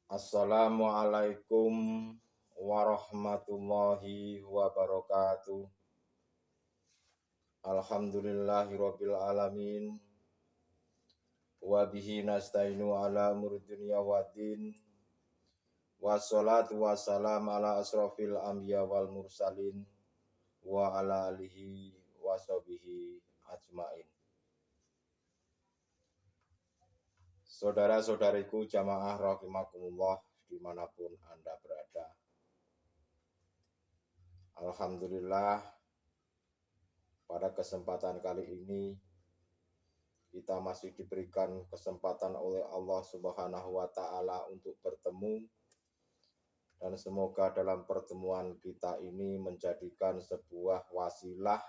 Assalamualaikum warahmatullahi wabarakatuh. Alhamdulillahirabbil alamin. Wa bihi nasta'inu ala umuri dunya waddin. Wassalatu wassalam ala asrofil anbiya wal mursalin wa ala alihi wa sahbihi ajmain. Saudara-saudariku jamaah rahimakumullah dimanapun Anda berada. Alhamdulillah, pada kesempatan kali ini kita masih diberikan kesempatan oleh Allah Subhanahu wa Ta'ala untuk bertemu, dan semoga dalam pertemuan kita ini menjadikan sebuah wasilah,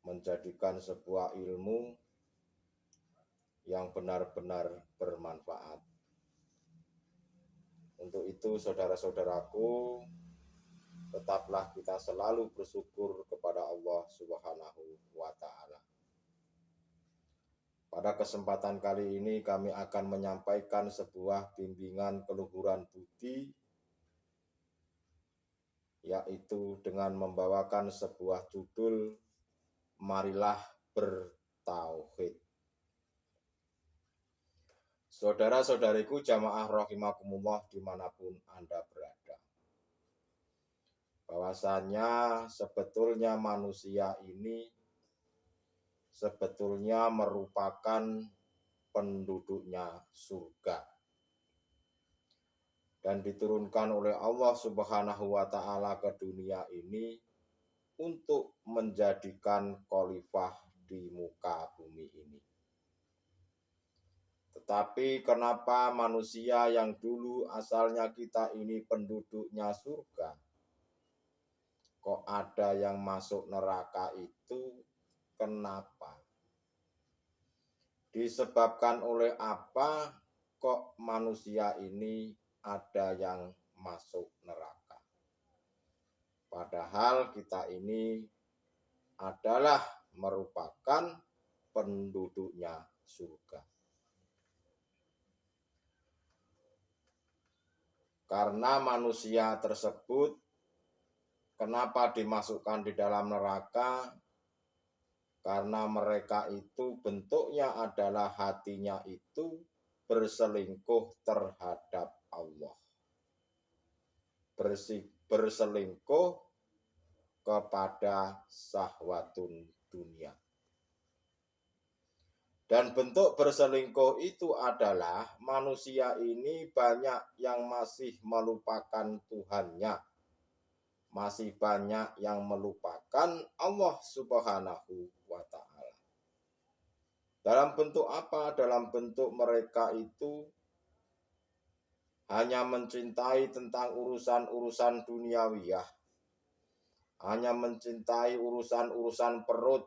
menjadikan sebuah ilmu yang benar-benar bermanfaat. Untuk itu saudara-saudaraku, tetaplah kita selalu bersyukur kepada Allah Subhanahu wa Ta'ala. Pada kesempatan kali ini kami akan menyampaikan sebuah bimbingan keluhuran budi, yaitu dengan membawakan sebuah judul Marilah Bertauhid. Saudara-saudariku jamaah rahimakumullah dimanapun Anda berada, bahwasanya sebetulnya manusia ini sebetulnya merupakan penduduknya surga, dan diturunkan oleh Allah Subhanahu wa Ta'ala ke dunia ini untuk menjadikan khalifah di muka bumi ini. Tetapi kenapa manusia yang dulu asalnya kita ini penduduknya surga, kok ada yang masuk neraka itu? Kenapa? Disebabkan oleh apa kok manusia ini ada yang masuk neraka? Padahal kita ini adalah merupakan penduduknya surga. Karena manusia tersebut kenapa dimasukkan di dalam neraka? Karena mereka itu bentuknya adalah hatinya itu berselingkuh terhadap Allah, berselingkuh kepada syahwatun dunia. Dan bentuk berselingkuh itu adalah manusia ini banyak yang masih melupakan Tuhannya, masih banyak yang melupakan Allah Subhanahu wa Ta'ala. Dalam bentuk apa? Dalam bentuk mereka itu hanya mencintai tentang urusan-urusan duniawiyah, hanya mencintai urusan-urusan perut,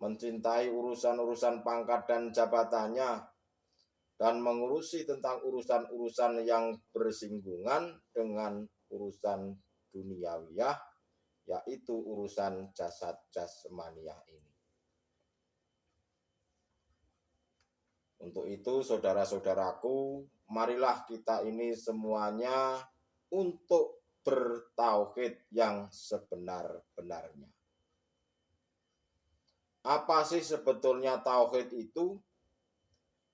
mencintai urusan-urusan pangkat dan jabatannya, dan mengurusi tentang urusan-urusan yang bersinggungan dengan urusan duniawiyah, yaitu urusan jasad jasmaniah ini. Untuk itu saudara-saudaraku, marilah kita ini semuanya untuk bertauhid yang sebenar-benarnya. Apa sih sebetulnya tauhid itu?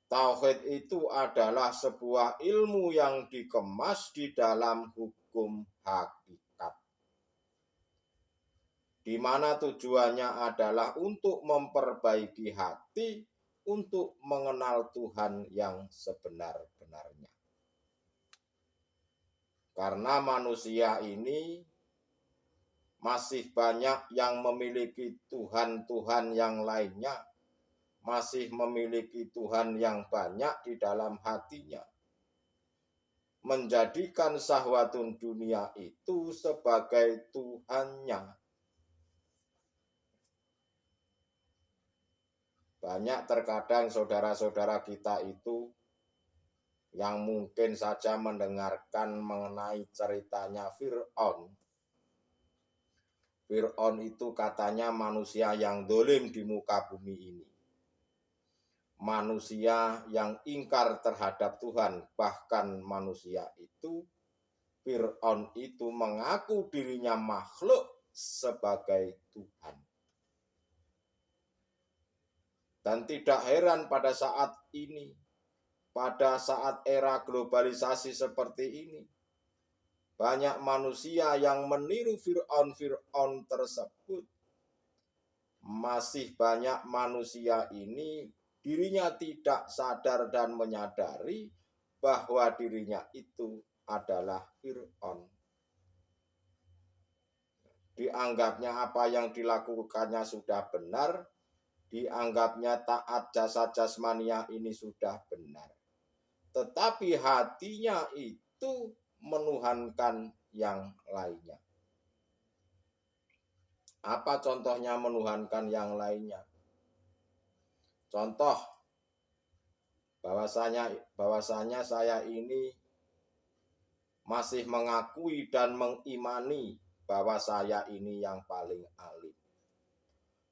Tauhid itu adalah sebuah ilmu yang dikemas di dalam hukum hakikat, di mana tujuannya adalah untuk memperbaiki hati, untuk mengenal Tuhan yang sebenar-benarnya. Karena manusia ini masih banyak yang memiliki Tuhan-Tuhan yang lainnya, masih memiliki Tuhan yang banyak di dalam hatinya, menjadikan syahwatun dunia itu sebagai Tuhannya. Banyak terkadang saudara-saudara kita itu yang mungkin saja mendengarkan mengenai ceritanya Fir'aun. Fir'aun itu katanya manusia yang dolim di muka bumi ini. manusia yang ingkar terhadap Tuhan. Bahkan manusia itu, Fir'aun itu mengaku dirinya makhluk sebagai Tuhan. Dan tidak heran pada saat ini, pada saat era globalisasi seperti ini, banyak manusia yang meniru Fir'aun tersebut. Masih banyak manusia ini dirinya tidak sadar dan menyadari bahwa dirinya itu adalah Fir'aun. Dianggapnya apa yang dilakukannya sudah benar, dianggapnya taat jasa jasmania ini sudah benar. Tetapi hatinya itu menuhankan yang lainnya. Apa contohnya menuhankan yang lainnya? Contoh, bahwasanya saya ini masih mengakui dan mengimani bahwa saya ini yang paling alim.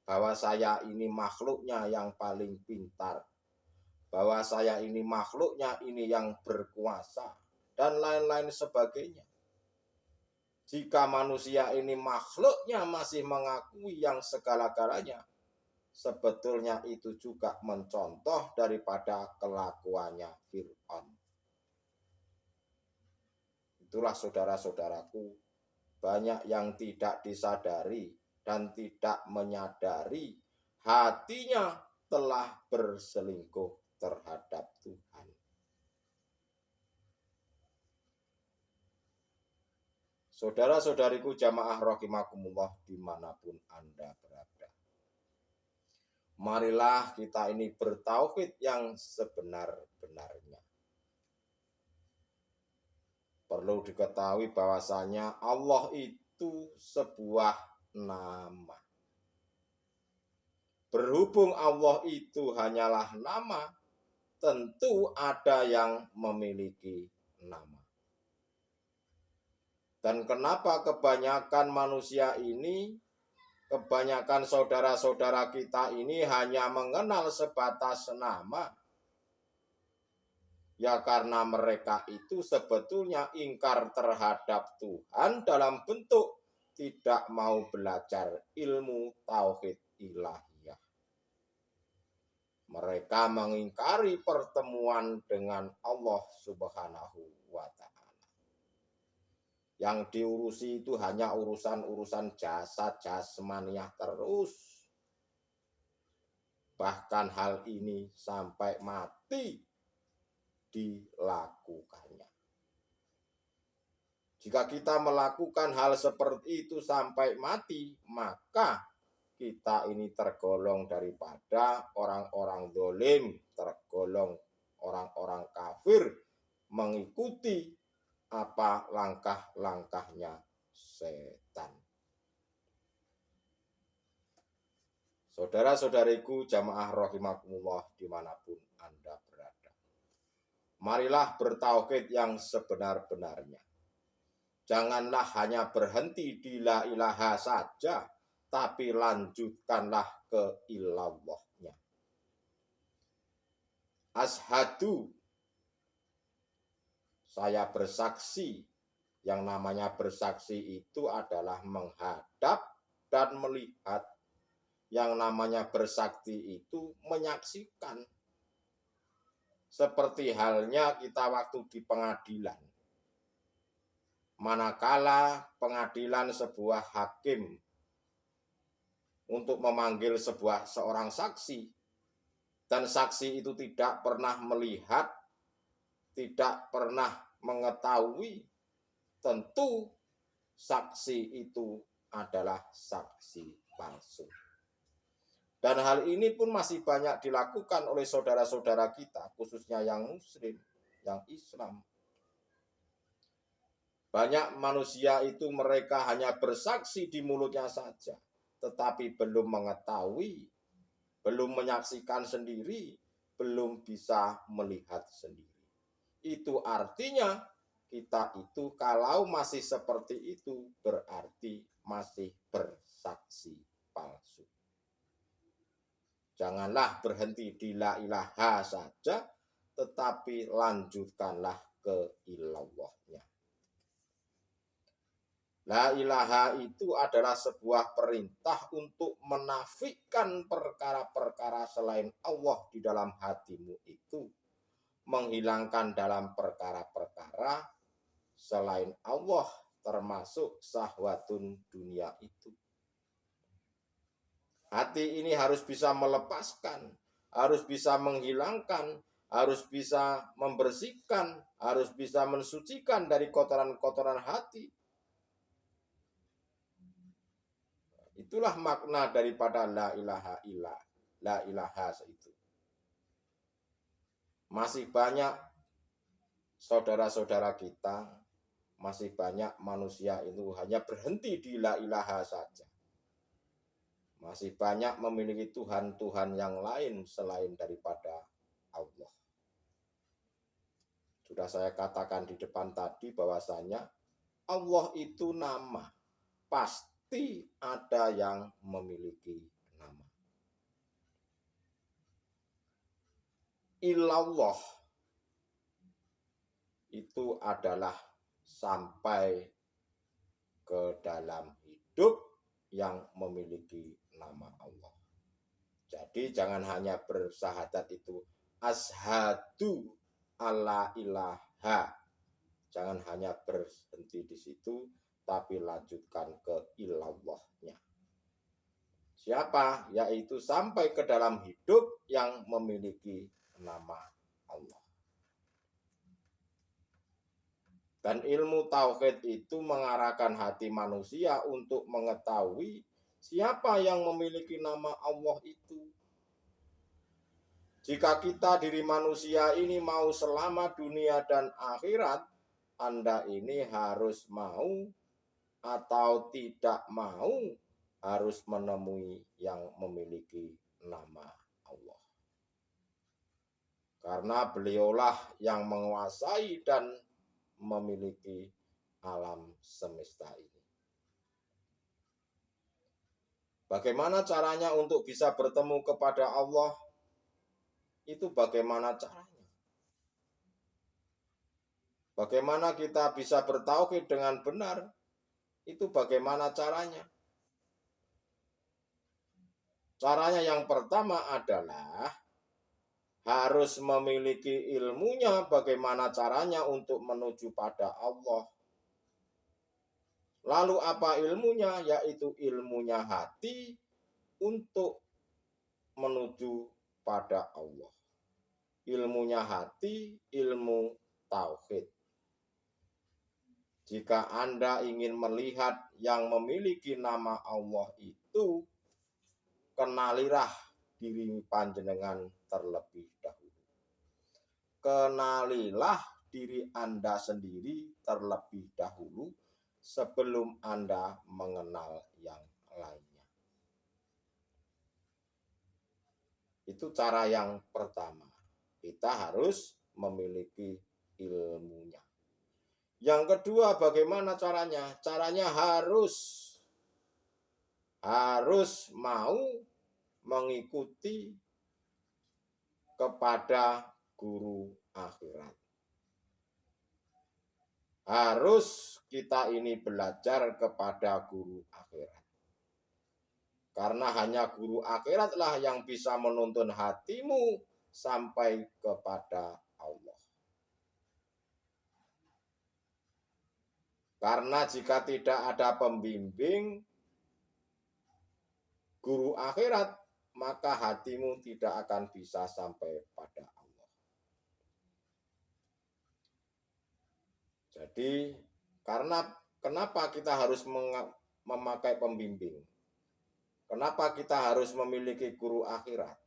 Bahwa saya ini makhluknya yang paling pintar. Bahwa saya ini makhluknya ini yang berkuasa. Dan lain-lain sebagainya. Jika manusia ini makhluknya masih mengakui yang segala-galanya, sebetulnya itu juga mencontoh daripada kelakuannya Fir'aun. Itulah saudara-saudaraku, banyak yang tidak disadari dan tidak menyadari hatinya telah berselingkuh terhadap Tuhan. Saudara-saudariku jamaah rahimakumullah dimanapun Anda berada. Marilah kita ini bertauhid yang sebenar-benarnya. Perlu diketahui bahwasanya Allah itu sebuah nama. Berhubung Allah itu hanyalah nama, tentu ada yang memiliki nama. Dan kenapa kebanyakan manusia ini, kebanyakan saudara-saudara kita ini hanya mengenal sebatas nama? Ya karena mereka itu sebetulnya ingkar terhadap Tuhan dalam bentuk tidak mau belajar ilmu tauhid ilahiyah. Mereka mengingkari pertemuan dengan Allah Subhanahu wa Ta'ala. Yang diurusi itu hanya urusan-urusan jasa jasmaniah terus. Bahkan hal ini sampai mati dilakukannya. Jika kita melakukan hal seperti itu sampai mati, maka kita ini tergolong daripada orang-orang dolim, tergolong orang-orang kafir, mengikuti apa langkah-langkahnya setan. Saudara-saudariku jamaah rahimakumullah dimanapun Anda berada. Marilah bertauhid yang sebenar-benarnya. Janganlah hanya berhenti di la ilaha saja, tapi lanjutkanlah ke ilallahnya. Ashadu, saya bersaksi. Yang namanya bersaksi itu adalah menghadap dan melihat. Yang namanya bersaksi itu menyaksikan. Seperti halnya kita waktu di pengadilan. Manakala pengadilan sebuah hakim untuk memanggil seorang saksi, dan saksi itu tidak pernah melihat, tidak pernah mengetahui, tentu saksi itu adalah saksi palsu. Dan hal ini pun masih banyak dilakukan oleh saudara-saudara kita, khususnya yang Muslim, yang Islam. Banyak manusia itu mereka hanya bersaksi di mulutnya saja, tetapi belum mengetahui, belum menyaksikan sendiri, belum bisa melihat sendiri. Itu artinya kita itu kalau masih seperti itu berarti masih bersaksi palsu. Janganlah berhenti di la ilaha saja, tetapi lanjutkanlah ke ilallahnya. La ilaha itu adalah sebuah perintah untuk menafikan perkara-perkara selain Allah di dalam hatimu itu. Menghilangkan dalam perkara-perkara selain Allah, termasuk syahwatun dunia itu. Hati ini harus bisa melepaskan, harus bisa menghilangkan, harus bisa membersihkan, harus bisa mensucikan dari kotoran-kotoran hati. Itulah makna daripada la ilaha illallah, la ilaha itu. Masih banyak saudara-saudara kita, masih banyak manusia itu hanya berhenti di la ilaha saja. Masih banyak memiliki Tuhan-Tuhan yang lain selain daripada Allah. Sudah saya katakan di depan tadi bahwasanya Allah itu nama. Pasti ada yang memiliki nama. Ilallah itu adalah sampai ke dalam hidup yang memiliki nama Allah. Jadi jangan hanya bersahadat itu asyhadu alla ilaha. Jangan hanya berhenti di situ, tapi lanjutkan ke ilallahnya. Siapa? Yaitu sampai ke dalam hidup yang memiliki nama Allah. Dan ilmu tauhid itu mengarahkan hati manusia untuk mengetahui siapa yang memiliki nama Allah itu. Jika kita diri manusia ini mau selamat dunia dan akhirat, Anda ini harus mau atau tidak mau harus menemui yang memiliki nama Allah. Karena beliaulah yang menguasai dan memiliki alam semesta ini. Bagaimana caranya untuk bisa bertemu kepada Allah? Itu bagaimana caranya? Bagaimana kita bisa bertauhid dengan benar? Itu bagaimana caranya? Caranya yang pertama adalah harus memiliki ilmunya bagaimana caranya untuk menuju pada Allah. Lalu apa ilmunya? Yaitu ilmunya hati untuk menuju pada Allah. Ilmunya hati, ilmu tauhid. Jika Anda ingin melihat yang memiliki nama Allah itu, kenalilah diri panjenengan terlebih dahulu. Kenalilah diri Anda sendiri terlebih dahulu sebelum Anda mengenal yang lainnya. Itu cara yang pertama. Kita harus memiliki ilmunya. Yang kedua, bagaimana caranya? Caranya harus mau mengikuti kepada guru akhirat. Harus kita ini belajar kepada guru akhirat. Karena hanya guru akhiratlah yang bisa menuntun hatimu sampai kepada Allah. Karena jika tidak ada pembimbing guru akhirat, maka hatimu tidak akan bisa sampai pada Allah. Jadi, kenapa kita harus memakai pembimbing? Kenapa kita harus memiliki guru akhirat?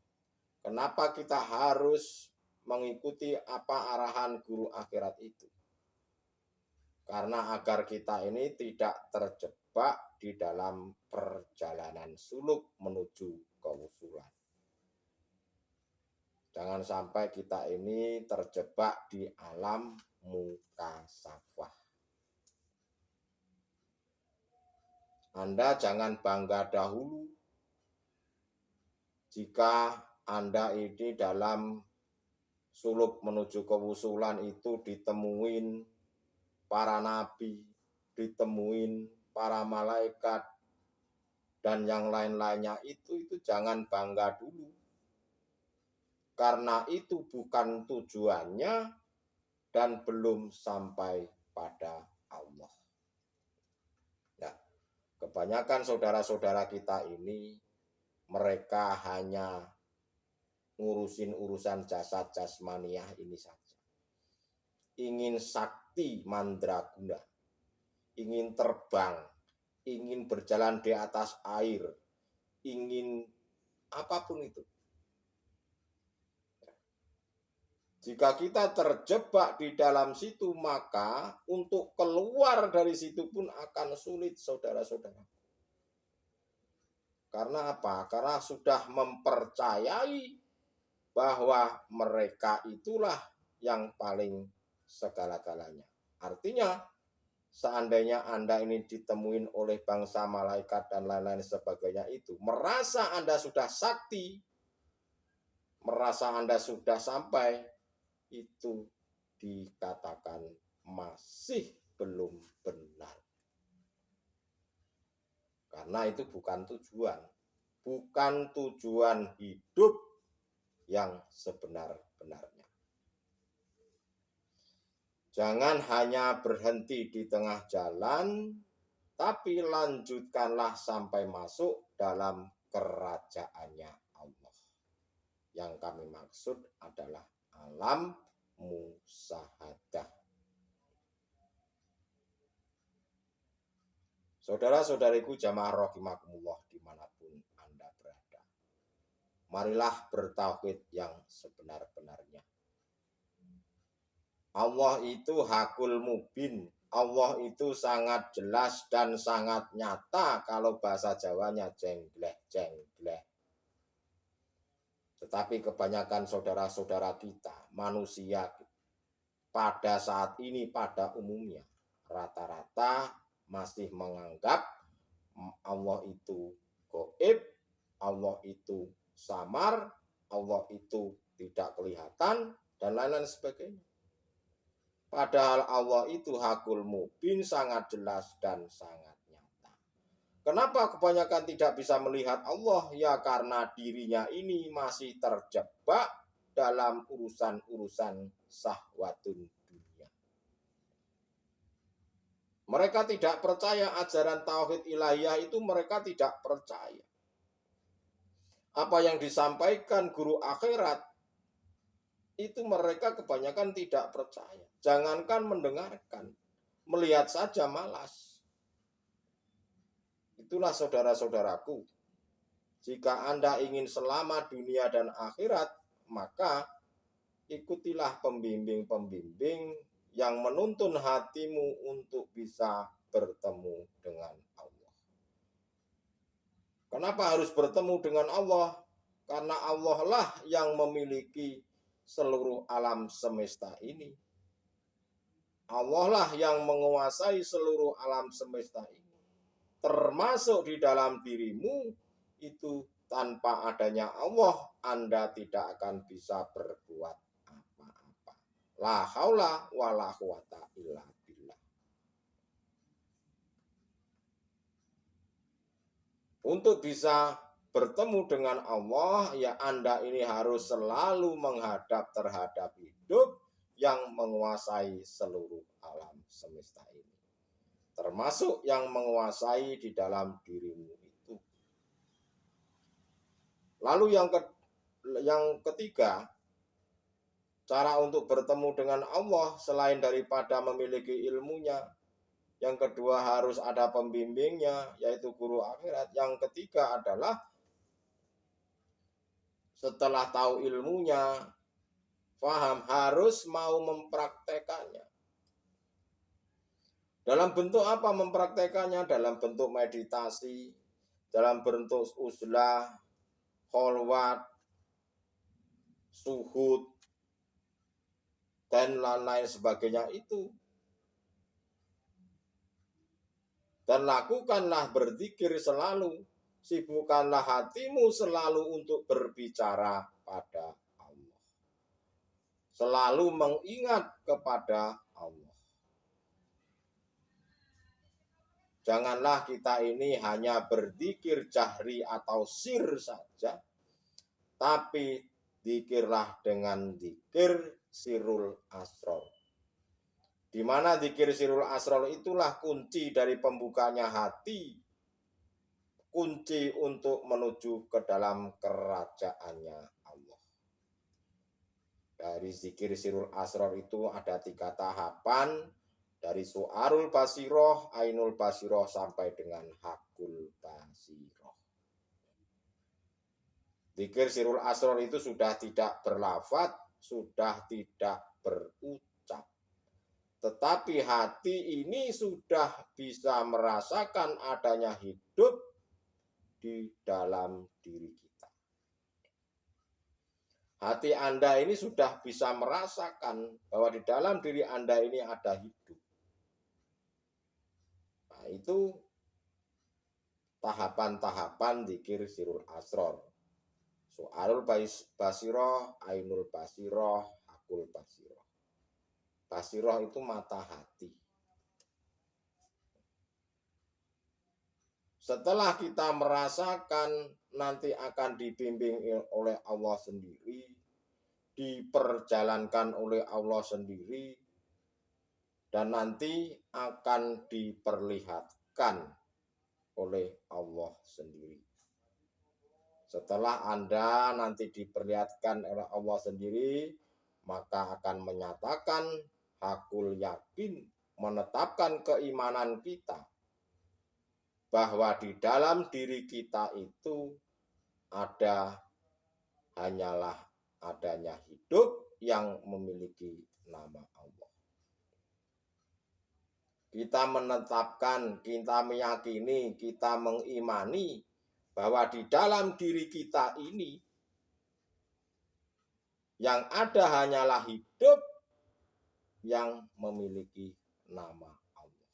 Kenapa kita harus mengikuti apa arahan guru akhirat itu? Karena agar kita ini tidak terjebak di dalam perjalanan suluk menuju kewusulan. Jangan sampai kita ini terjebak di alam mukasafah. Anda jangan bangga dahulu jika Anda ini dalam suluk menuju kewusulan itu ditemuin para nabi, ditemuin para malaikat, dan yang lain-lainnya itu jangan bangga dulu. Karena itu bukan tujuannya dan belum sampai pada Allah. Nah, kebanyakan saudara-saudara kita ini, mereka hanya ngurusin urusan jasad jasmaniah ini saja. Ingin sakti mandraguna, ingin terbang, ingin berjalan di atas air, ingin apapun itu. Jika kita terjebak di dalam situ, maka untuk keluar dari situ pun akan sulit, saudara-saudara. Karena apa? Karena sudah mempercayai bahwa mereka itulah yang paling segala-galanya. Artinya, seandainya Anda ini ditemuin oleh bangsa malaikat dan lain-lain sebagainya itu, merasa Anda sudah sakti, merasa Anda sudah sampai, itu dikatakan masih belum benar. Karena itu bukan tujuan hidup yang sebenar-benarnya. Jangan hanya berhenti di tengah jalan, tapi lanjutkanlah sampai masuk dalam kerajaannya Allah. Yang kami maksud adalah alam musyahadah. Saudara-saudariku jamaah rahimakumullah dimanapun Anda berada, marilah bertauhid yang sebenar-benarnya. Allah itu hakul mubin, Allah itu sangat jelas dan sangat nyata, kalau bahasa Jawanya jenggleh-jenggleh. Tetapi kebanyakan saudara-saudara kita, manusia pada saat ini pada umumnya, rata-rata masih menganggap Allah itu gaib, Allah itu samar, Allah itu tidak kelihatan, dan lain-lain sebagainya. Padahal Allah itu hakul mubin, sangat jelas dan sangat nyata. Kenapa kebanyakan tidak bisa melihat Allah? Ya karena dirinya ini masih terjebak dalam urusan-urusan syahwatun dunia. Mereka tidak percaya ajaran tauhid ilahiyah itu, mereka tidak percaya. Apa yang disampaikan guru akhirat itu mereka kebanyakan tidak percaya. Jangankan mendengarkan, melihat saja malas. Itulah saudara-saudaraku, jika Anda ingin selamat dunia dan akhirat, maka ikutilah pembimbing-pembimbing yang menuntun hatimu untuk bisa bertemu dengan Allah. Kenapa harus bertemu dengan Allah? Karena Allah lah yang memiliki seluruh alam semesta ini. Allah lah yang menguasai seluruh alam semesta ini. Termasuk di dalam dirimu itu, tanpa adanya Allah, Anda tidak akan bisa berbuat apa-apa. La haula wa la quwata illa billah. Untuk bisa bertemu dengan Allah, ya Anda ini harus selalu menghadap terhadap hidup yang menguasai seluruh alam semesta ini, termasuk yang menguasai di dalam dirimu itu. Lalu yang ketiga, cara untuk bertemu dengan Allah selain daripada memiliki ilmunya, yang kedua harus ada pembimbingnya, yaitu guru akhirat. Yang ketiga adalah setelah tahu ilmunya, paham, harus mau mempraktekannya. Dalam bentuk apa mempraktekannya? Dalam bentuk meditasi, dalam bentuk uzlah, kholwat, suhud, dan lain-lain sebagainya itu. Dan lakukanlah berzikir selalu. sibukkanlah hatimu selalu untuk berbicara pada Allah. Selalu mengingat kepada Allah. Janganlah kita ini hanya berzikir jahri atau sir saja, tapi zikirlah dengan zikir sirul asror. Di mana zikir sirul asror itulah kunci dari pembukanya hati, kunci untuk menuju ke dalam kerajaannya Allah. Dari zikir sirul asror itu ada 3 tahapan, dari su'arul basiroh, ainul basiroh, sampai dengan hakul basiroh. Zikir sirul asror itu sudah tidak berlafaz, sudah tidak berucap. Tetapi hati ini sudah bisa merasakan adanya hidup di dalam diri kita. Hati Anda ini sudah bisa merasakan bahwa di dalam diri Anda ini ada hidup. Nah, itu tahapan-tahapan zikir sirul asror. Su'arul basiroh, ainul basiroh, hakul basiroh. Basiroh itu mata hati. Setelah kita merasakan, nanti akan dibimbing oleh Allah sendiri, diperjalankan oleh Allah sendiri, dan nanti akan diperlihatkan oleh Allah sendiri. Setelah Anda nanti diperlihatkan oleh Allah sendiri, maka akan menyatakan hakul yakin, menetapkan keimanan kita bahwa di dalam diri kita itu hanyalah adanya hidup yang memiliki nama Allah. Kita menetapkan, kita meyakini, kita mengimani bahwa di dalam diri kita ini yang ada hanyalah hidup yang memiliki nama Allah.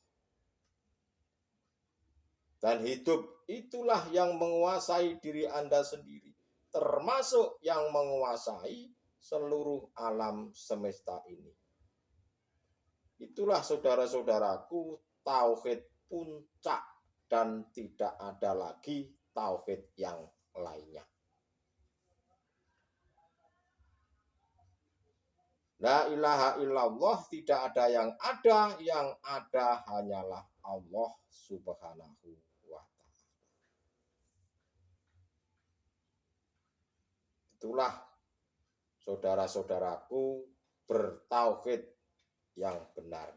Dan hidup itulah yang menguasai diri Anda sendiri, termasuk yang menguasai seluruh alam semesta ini. Itulah saudara-saudaraku tauhid puncak, dan tidak ada lagi tauhid yang lainnya. La ilaha illallah, tidak ada yang ada hanyalah Allah subhanahu wa ta'ala. Itulah saudara-saudaraku bertauhid yang benar,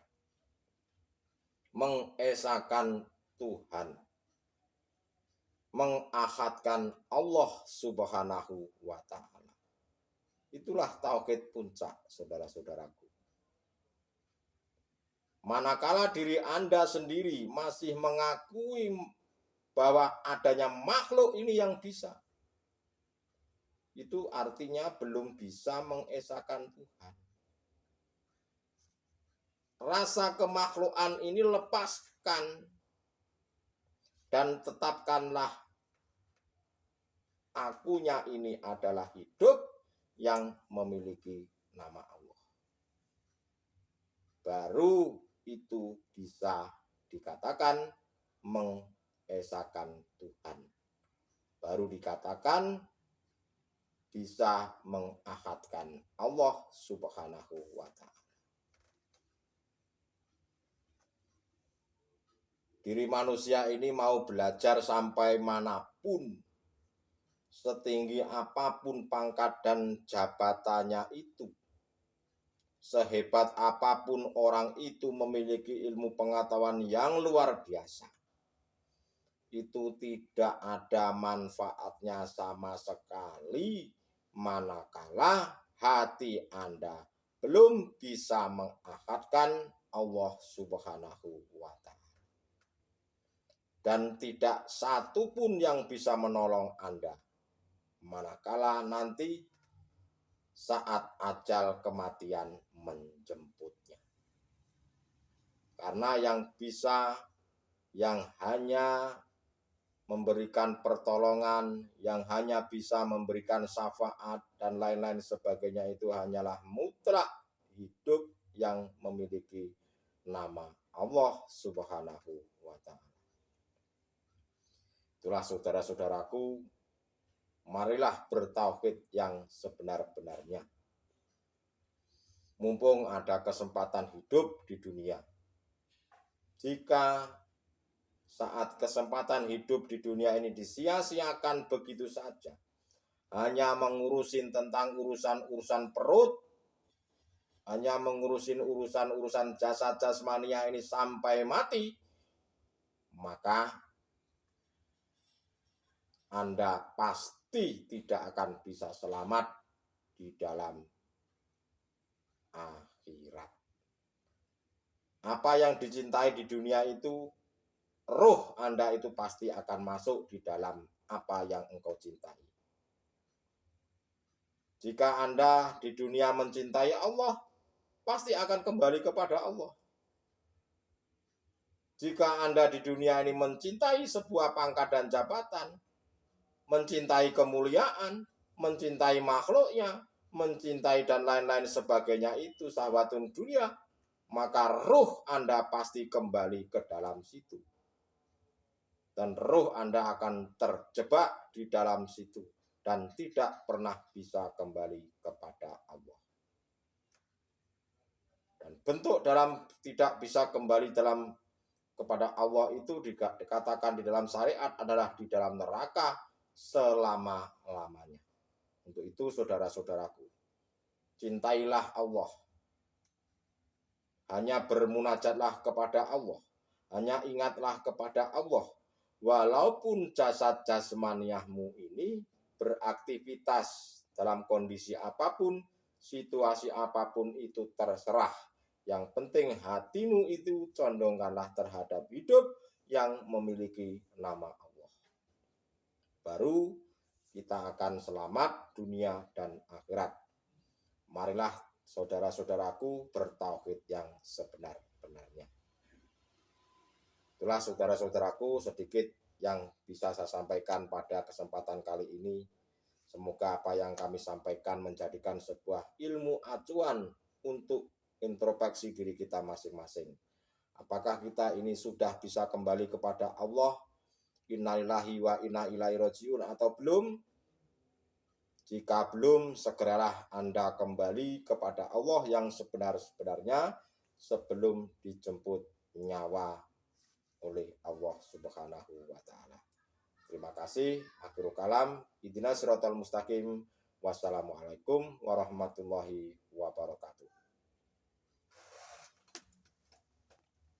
mengesahkan Tuhan, mengahadkan Allah subhanahu wa ta'ala. Itulah tauhid puncak, saudara-saudaraku. Manakala diri Anda sendiri masih mengakui bahwa adanya makhluk ini yang bisa, itu artinya belum bisa mengesahkan Tuhan. Rasa kemakhlukan ini lepaskan dan tetapkanlah akunya ini adalah hidup yang memiliki nama Allah. Baru itu bisa dikatakan mengesahkan Tuhan. Baru dikatakan bisa mengahadkan Allah subhanahu wa ta'ala. Diri manusia ini mau belajar sampai manapun, setinggi apapun pangkat dan jabatannya itu, sehebat apapun orang itu memiliki ilmu pengetahuan yang luar biasa, itu tidak ada manfaatnya sama sekali manakala hati Anda belum bisa mengahadkan Allah subhanahu wa ta'ala. Dan tidak satu pun yang bisa menolong Anda manakala nanti saat ajal kematian menjemputnya. Karena yang bisa, yang hanya memberikan pertolongan, yang hanya bisa memberikan syafaat dan lain-lain sebagainya itu hanyalah mutlak hidup yang memiliki nama Allah Subhanahu wa Ta'ala. Itulah saudara-saudaraku, marilah bertauhid yang sebenar-benarnya. Mumpung ada kesempatan hidup di dunia. Jika saat kesempatan hidup di dunia ini disia-siakan begitu saja, hanya mengurusin tentang urusan-urusan perut, hanya mengurusin urusan-urusan jasad jasmania ini sampai mati, maka Anda pasti tidak akan bisa selamat di dalam akhirat. Apa yang dicintai di dunia itu, roh Anda itu pasti akan masuk di dalam apa yang engkau cintai. Jika Anda di dunia mencintai Allah, pasti akan kembali kepada Allah. Jika Anda di dunia ini mencintai sebuah pangkat dan jabatan, mencintai kemuliaan, mencintai makhluknya, mencintai dan lain-lain sebagainya itu sahabatun dunia, maka ruh Anda pasti kembali ke dalam situ. Dan ruh Anda akan terjebak di dalam situ dan tidak pernah bisa kembali kepada Allah. Dan bentuk dalam tidak bisa kembali kepada Allah itu dikatakan di dalam syariat adalah di dalam neraka selama-lamanya. Untuk itu saudara-saudaraku, cintailah Allah. Hanya bermunajatlah kepada Allah. Hanya ingatlah kepada Allah. Walaupun jasad jasmaniahmu ini beraktivitas dalam kondisi apapun, situasi apapun itu terserah. Yang penting hatimu itu condongkanlah terhadap hidup yang memiliki nama Allah. Baru kita akan selamat dunia dan akhirat. Marilah saudara-saudaraku bertauhid yang sebenar-benarnya. Itulah saudara-saudaraku sedikit yang bisa saya sampaikan pada kesempatan kali ini. Semoga apa yang kami sampaikan menjadikan sebuah ilmu acuan untuk introspeksi diri kita masing-masing. Apakah kita ini sudah bisa kembali kepada Allah, innalillahi wa inna ilaihi rajiun, atau belum? Jika belum, segeralah Anda kembali kepada Allah yang sebenar-benarnya sebelum dijemput nyawa oleh Allah Subhanahu wa Ta'ala. Terima kasih. Akhirul kalam. Ihdinas siratal mustaqim. Wassalamualaikum warahmatullahi wabarakatuh.